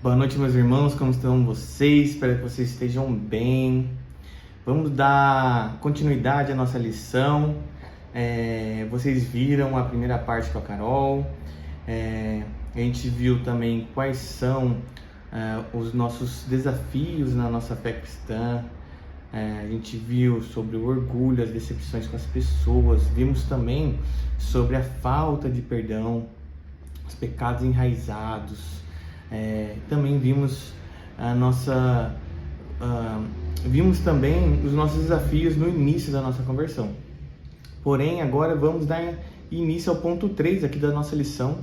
Boa noite, meus irmãos, como estão vocês? Espero que vocês estejam bem. Vamos dar continuidade à nossa lição. Vocês viram a primeira parte com a Carol. A gente viu também quais são os nossos desafios na nossa fé cristã. A gente viu sobre o orgulho, as decepções com as pessoas. Vimos também sobre a falta de perdão, os pecados enraizados. Também vimos vimos também os nossos desafios no início da nossa conversão. Porém, agora vamos dar início ao ponto 3 aqui da nossa lição,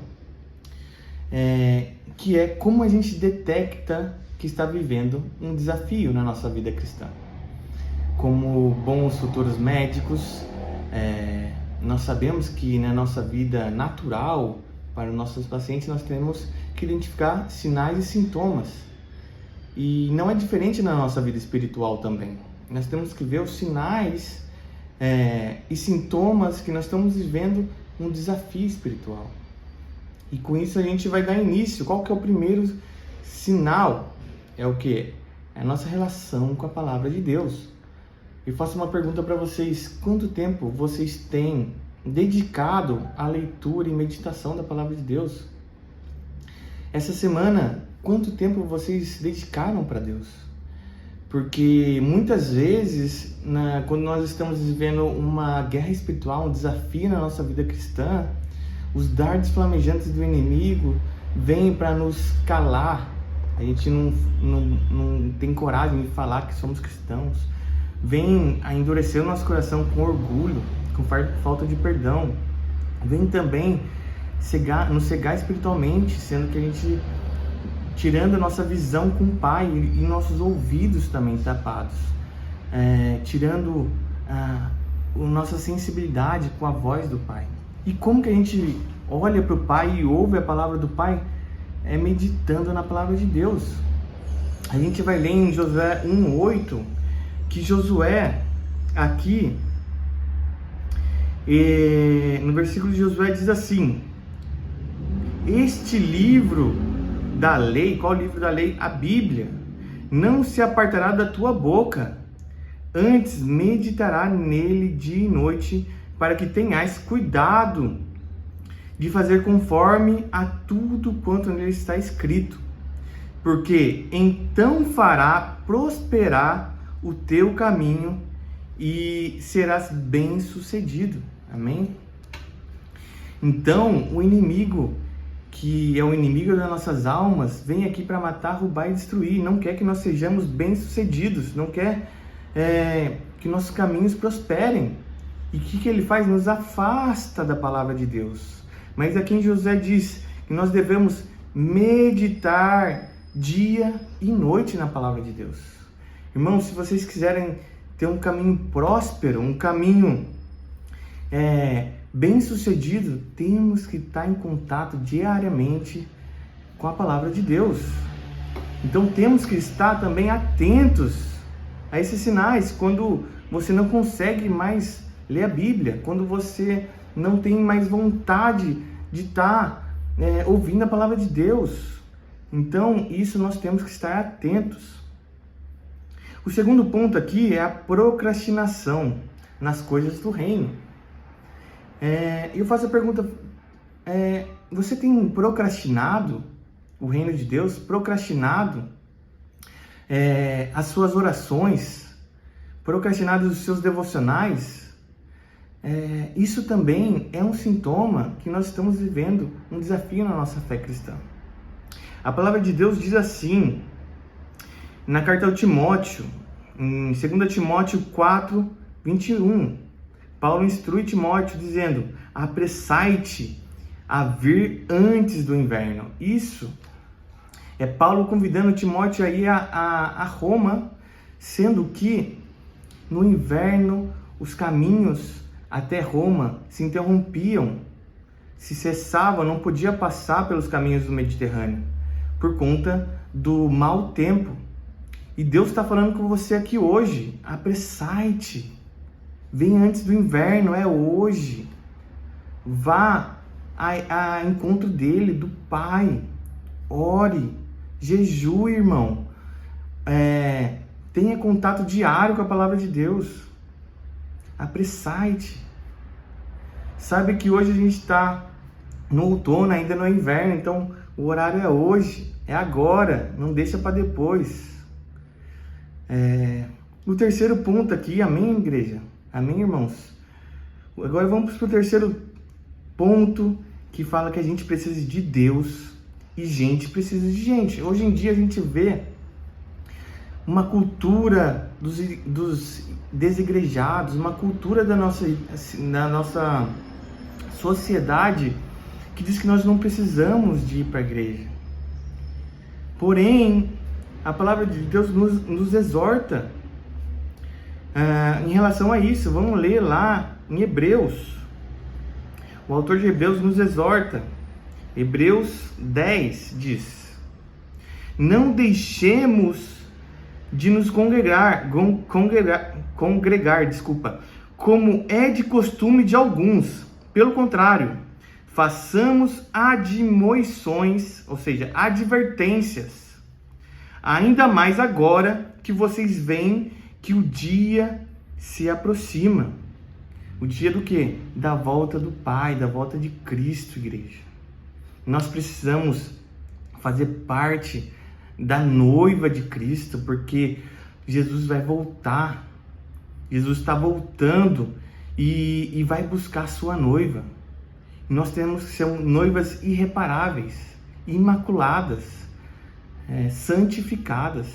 que é como a gente detecta que está vivendo um desafio na nossa vida cristã. Como bons futuros médicos, nós sabemos que na nossa vida natural, para os nossos pacientes, nós temos que identificar sinais e sintomas. E não é diferente na nossa vida espiritual também. Nós temos que ver os sinais e sintomas que nós estamos vivendo um desafio espiritual. E com isso a gente vai dar início. Qual que é o primeiro sinal? É o quê? É a nossa relação com a palavra de Deus. E faço uma pergunta para vocês: quanto tempo vocês têm dedicado à leitura e meditação da palavra de Deus? Essa semana, quanto tempo vocês dedicaram para Deus? Porque muitas vezes, quando nós estamos vivendo uma guerra espiritual, um desafio na nossa vida cristã, os dardos flamejantes do inimigo vêm para nos calar. A gente não tem coragem de falar que somos cristãos. Vem a endurecer o nosso coração com orgulho, com falta de perdão. Vem também nos cegar espiritualmente, sendo que a gente tirando a nossa visão com o Pai e nossos ouvidos também tapados, tirando a nossa sensibilidade com a voz do Pai. E como que a gente olha para o Pai e ouve a palavra do Pai? Meditando na palavra de Deus. A gente vai ler em Josué 1:8 que Josué aqui, no versículo de Josué diz assim: este livro da lei, qual livro da lei? A Bíblia, não se apartará da tua boca, antes meditará nele dia e noite, para que tenhais cuidado de fazer conforme a tudo quanto nele está escrito, porque então fará prosperar o teu caminho e serás bem-sucedido. Amém? Então, o inimigo, que é o inimigo das nossas almas, vem aqui para matar, roubar e destruir. Não quer que nós sejamos bem-sucedidos, não quer que nossos caminhos prosperem. E o que ele faz? Nos afasta da palavra de Deus. Mas aqui em Josué diz que nós devemos meditar dia e noite na palavra de Deus. Irmãos, se vocês quiserem ter um caminho próspero, um caminho bem-sucedido, temos que estar em contato diariamente com a palavra de Deus. Então temos que estar também atentos a esses sinais, quando você não consegue mais ler a Bíblia, quando você não tem mais vontade de estar ouvindo a palavra de Deus. Então isso nós temos que estar atentos. O segundo ponto aqui é a procrastinação nas coisas do reino. Eu faço a pergunta: você tem procrastinado o reino de Deus? Procrastinado as suas orações? Procrastinado os seus devocionais? Isso também é um sintoma que nós estamos vivendo um desafio na nossa fé cristã. A palavra de Deus diz assim, na carta ao Timóteo, em 2 Timóteo 4:21, Paulo instrui Timóteo dizendo: apressai-te a vir antes do inverno. Isso é Paulo convidando Timóteo a ir a Roma, sendo que no inverno os caminhos até Roma se interrompiam, se cessavam, não podia passar pelos caminhos do Mediterrâneo, por conta do mau tempo. E Deus está falando com você aqui hoje: apressai-te, vem antes do inverno, é hoje. Vá a encontro dele, do Pai, ore, Jejue, irmão. Tenha contato diário com a palavra de Deus. Apressai-te. Sabe que hoje a gente está no outono, ainda não é inverno, então o horário é hoje, é agora, não deixa para depois. O terceiro ponto aqui, amém, igreja? Amém, irmãos? Agora vamos para o terceiro ponto, que fala que a gente precisa de Deus e gente precisa de gente. Hoje em dia a gente vê uma cultura dos desigrejados, uma cultura da nossa sociedade que diz que nós não precisamos de ir para a igreja. Porém, a palavra de Deus nos exorta em relação a isso. Vamos ler lá em Hebreus. O autor de Hebreus nos exorta. Hebreus 10 diz: não deixemos de nos congregar, como é de costume de alguns. Pelo contrário, façamos admoições, ou seja, advertências, ainda mais agora que vocês veem que o dia se aproxima. O dia do quê? Da volta do Pai, da volta de Cristo, igreja. Nós precisamos fazer parte da noiva de Cristo, porque Jesus vai voltar. Jesus está voltando e vai buscar a sua noiva. Nós temos que ser noivas irreparáveis, imaculadas, santificadas,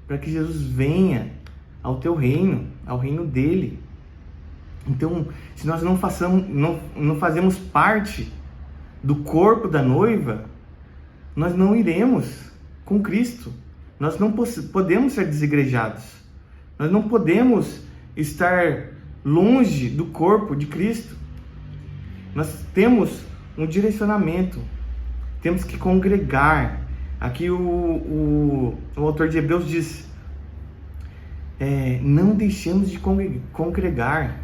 para que Jesus venha ao teu reino, ao reino dele. Então, se nós não fazemos parte do corpo da noiva, nós não iremos com Cristo. Nós não podemos ser desigrejados. Nós não podemos estar longe do corpo de Cristo. Nós temos um direcionamento. Temos que congregar. Aqui o autor de Hebreus diz: não deixemos de congregar,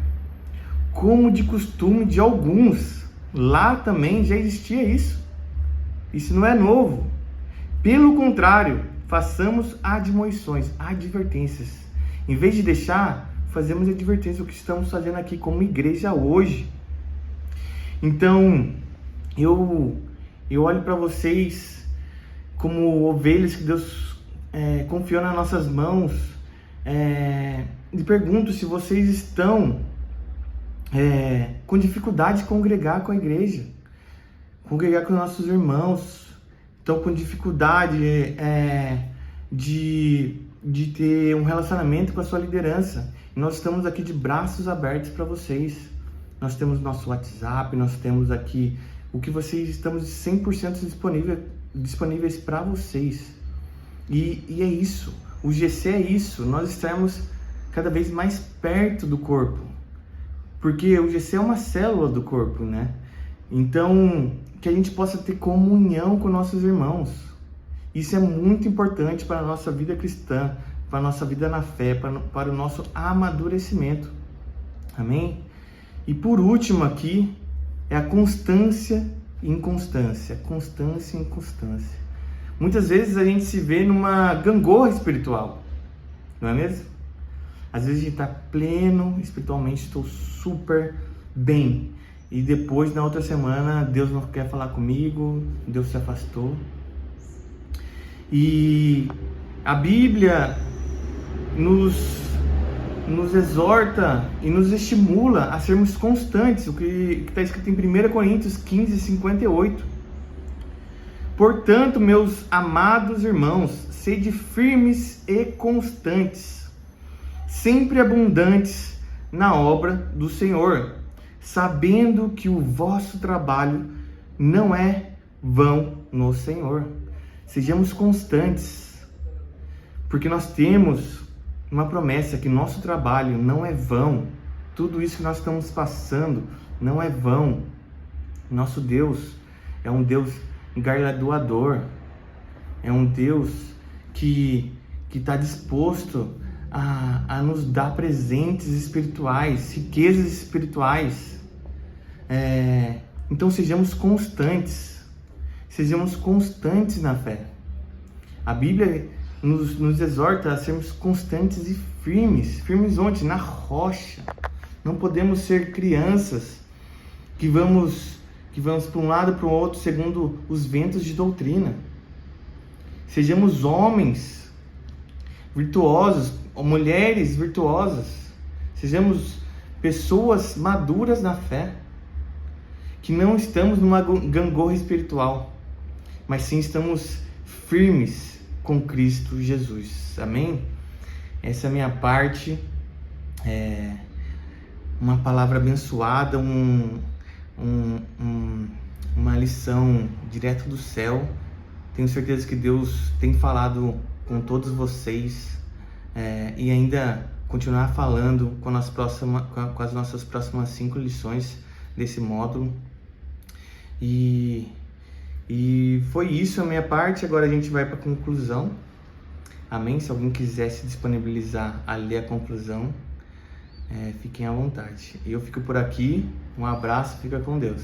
como de costume de alguns. Lá também já existia isso. Isso não é novo. Pelo contrário, façamos admoições, advertências. Em vez de deixar, fazemos advertência, o que estamos fazendo aqui como igreja hoje. Então, eu olho para vocês como ovelhas que Deus confiou nas nossas mãos, e pergunto se vocês estão com dificuldade de congregar com a igreja, congregar com nossos irmãos, estão com dificuldade de ter um relacionamento com a sua liderança. E nós estamos aqui de braços abertos para vocês. Nós temos nosso WhatsApp, nós temos aqui o que vocês, estamos 100% disponíveis para vocês. E é isso, o GC é isso, nós estamos cada vez mais perto do corpo. Porque o GC é uma célula do corpo, né? Então, que a gente possa ter comunhão com nossos irmãos. Isso é muito importante para a nossa vida cristã, para a nossa vida na fé, para o nosso amadurecimento. Amém? E por último aqui, é a constância e inconstância. Constância e inconstância. Muitas vezes a gente se vê numa gangorra espiritual, não é mesmo? Às vezes a gente está pleno espiritualmente, estou super bem. E depois, na outra semana, Deus não quer falar comigo, Deus se afastou. E a Bíblia nos exorta e nos estimula a sermos constantes, o que está escrito em 1 Coríntios 15, 58. Portanto, meus amados irmãos, sede firmes e constantes, sempre abundantes na obra do Senhor, sabendo que o vosso trabalho não é vão no Senhor. Sejamos constantes, porque nós temos uma promessa que nosso trabalho não é vão. Tudo isso que nós estamos passando não é vão. Nosso Deus é um Deus galardoador, é um Deus que está disposto a nos dar presentes espirituais, riquezas espirituais. Então sejamos constantes na fé. A Bíblia nos exorta a sermos constantes e firmes. Firmes onde? Na rocha. Não podemos ser crianças que vamos para um lado e para o outro segundo os ventos de doutrina. Sejamos homens virtuosos, ou mulheres virtuosas. Sejamos pessoas maduras na fé, que não estamos numa gangorra espiritual, mas sim estamos firmes com Cristo Jesus. Amém? Essa é a minha parte. Uma palavra abençoada, uma lição direto do céu. Tenho certeza que Deus tem falado com todos vocês e ainda continuar falando com as nossas próximas 5 lições desse módulo. E foi isso a minha parte. Agora a gente vai para a conclusão. Amém? Se alguém quiser se disponibilizar a ler a conclusão, fiquem à vontade. Eu fico por aqui. Um abraço, fica com Deus.